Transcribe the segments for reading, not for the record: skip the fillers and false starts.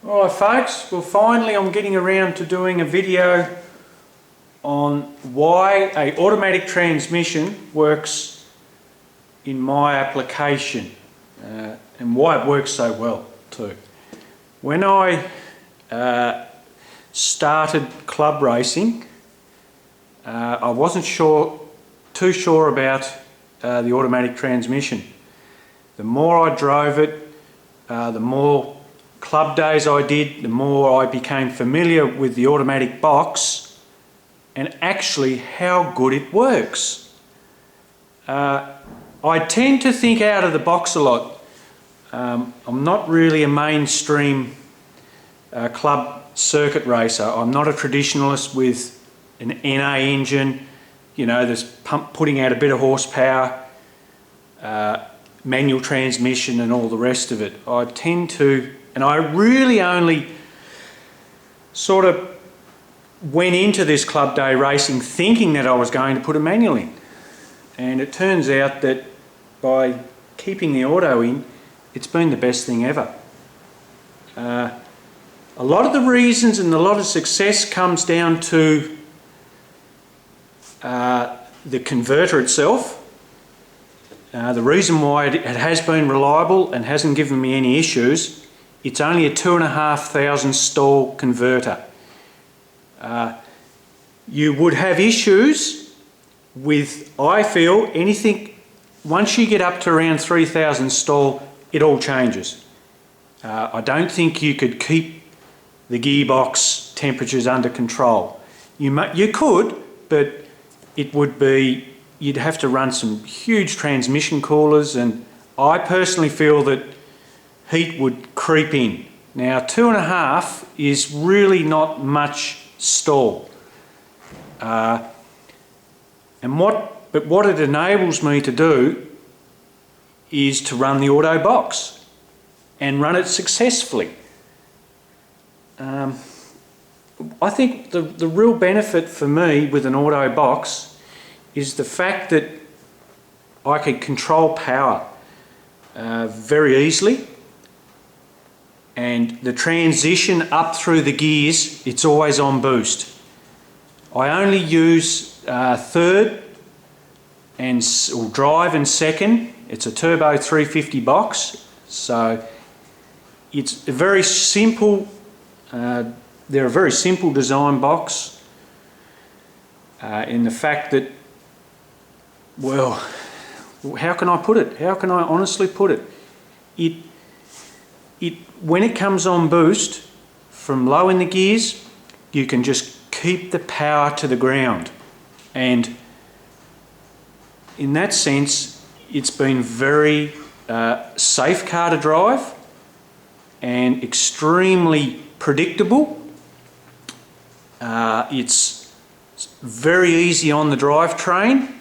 Alright folks, well finally I'm getting around to doing a video on why an automatic transmission works in my application and why it works so well too. When I started club racing, I wasn't too sure about the automatic transmission. The more I drove it, the more club days I did, the more I became familiar with the automatic box and actually how good it works. I tend to think out of the box a lot. I'm not really a mainstream club circuit racer. I'm not a traditionalist with an NA engine, you know, that's putting out a bit of horsepower, manual transmission and all the rest of it. I tend to, and I really only sort of went into this club day racing thinking that I was going to put a manual in. And it turns out that by keeping the auto in, it's been the best thing ever. A lot of the reasons and a lot of success comes down to the converter itself. The reason why it has been reliable and hasn't given me any issues, it's only a 2,500 stall converter. You would have issues with, I feel, anything, once you get up to around 3,000 stall, it all changes. I don't think you could keep the gearbox temperatures under control. You could, but it would be, you'd have to run some huge transmission coolers, and I personally feel that heat would creep in. Now 2.5 is really not much stall. But what it enables me to do is to run the auto box and run it successfully. I think the real benefit for me with an auto box is the fact that I can control power very easily, and the transition up through the gears, it's always on boost. I only use third or drive and second. It's a turbo 350 box, so it's a very simple, they're a very simple design box in the fact that, well, how can I put it? How can I honestly put it? When it comes on boost from low in the gears, you can just keep the power to the ground, and in that sense it's been very safe car to drive and extremely predictable. It's very easy on the drivetrain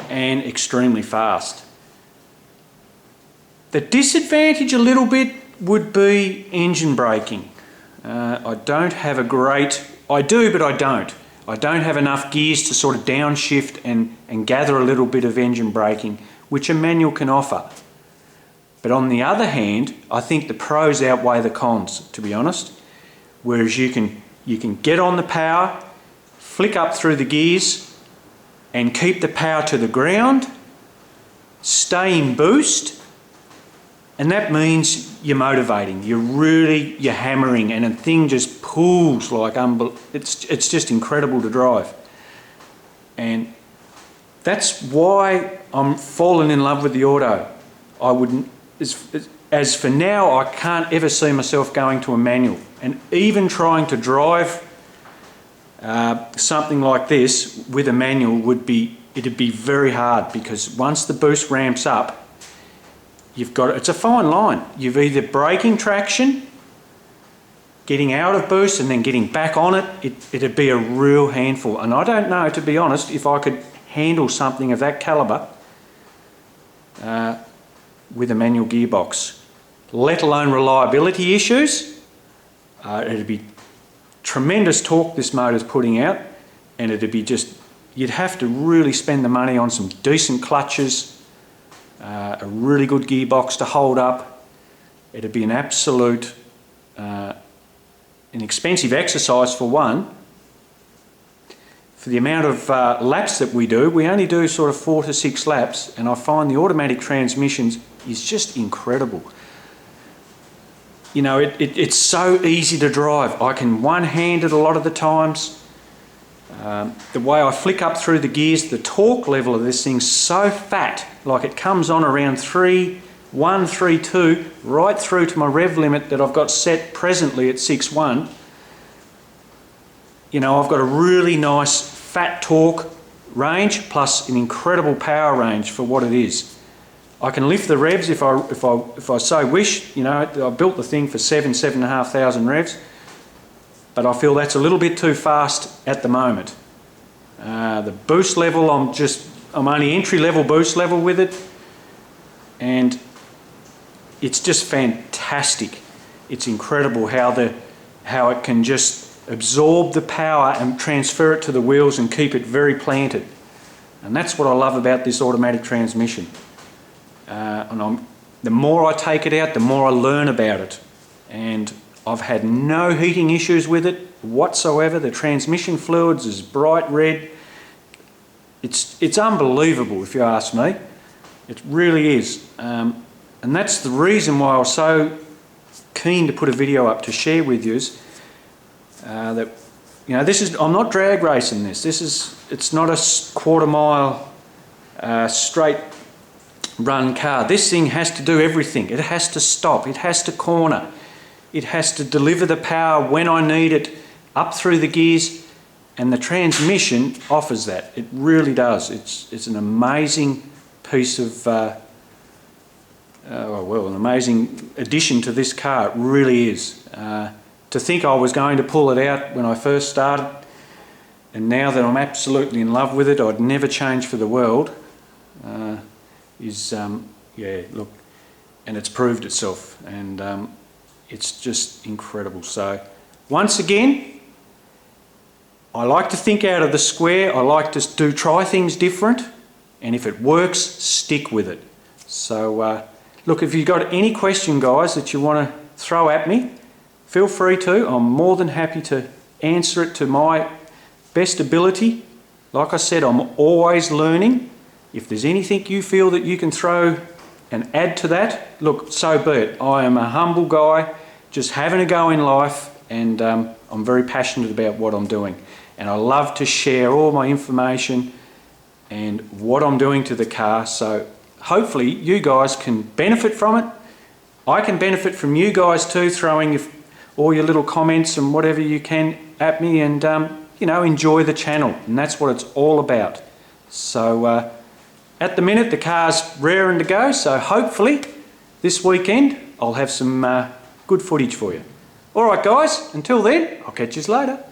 and extremely fast. The disadvantage a little bit would be engine braking. I don't have a great, I do but I don't. I don't have enough gears to sort of downshift and gather a little bit of engine braking, which a manual can offer. But on the other hand, I think the pros outweigh the cons, to be honest. Whereas you can get on the power, flick up through the gears and keep the power to the ground, stay in boost, and that means you're motivating, you're hammering, and a thing just pulls like it's just incredible to drive. And that's why I'm falling in love with the auto. I wouldn't, as for now, I can't ever see myself going to a manual, and even trying to drive something like this with a manual it'd be very hard, because once the boost ramps up, it's a fine line. You've either braking traction, getting out of boost and then getting back on it, it'd be a real handful. And I don't know, to be honest, if I could handle something of that calibre with a manual gearbox, let alone reliability issues. It'd be tremendous torque this motor's putting out, and it'd be just, you'd have to really spend the money on some decent clutches, a really good gearbox to hold up. It'd be an absolute an expensive exercise for one. For the amount of laps that we do, we only do sort of 4 to 6 laps, and I find the automatic transmissions is just incredible. You know, it's so easy to drive. I can one-hand it a lot of the times. The way I flick up through the gears, the torque level of this thing's so fat, like it comes on around 3.1, 3.2, right through to my rev limit that I've got set presently at 6.1. You know, I've got a really nice fat torque range plus an incredible power range for what it is. I can lift the revs if I so wish. You know, I built the thing for 7,500 revs, but I feel that's a little bit too fast at the moment. The boost level, I'm only entry level boost level with it, and it's just fantastic. It's incredible how it can just absorb the power and transfer it to the wheels and keep it very planted. And that's what I love about this automatic transmission. The more I take it out, the more I learn about it. And I've had no heating issues with it whatsoever. The transmission fluids is bright red. It's unbelievable if you ask me. It really is. And that's the reason why I was so keen to put a video up to share with you. That, you know, I'm not drag racing this. It's not a quarter mile straight run car. This thing has to do everything. It has to stop. It has to corner. It has to deliver the power when I need it up through the gears, and the transmission offers that. It really does. It's an amazing piece of an amazing addition to this car. It really is. To think I was going to pull it out when I first started, and now that I'm absolutely in love with it, I'd never change for the world, yeah, look, and it's proved itself, and it's just incredible. So once again, I like to think out of the square. I like to try things different, and if it works, stick with it. So look, if you've got any question, guys, that you want to throw at me, feel free to. I'm more than happy to answer it to my best ability. Like I said, I'm always learning. If there's anything you feel that you can throw and add to that, look, so be it. I am a humble guy, just having a go in life, and I'm very passionate about what I'm doing. And I love to share all my information and what I'm doing to the car. So hopefully you guys can benefit from it. I can benefit from you guys too, throwing all your little comments and whatever you can at me, and you know, enjoy the channel, and that's what it's all about. So at the minute the car's raring to go, so hopefully this weekend I'll have some good footage for you. Alright guys, until then, I'll catch you later.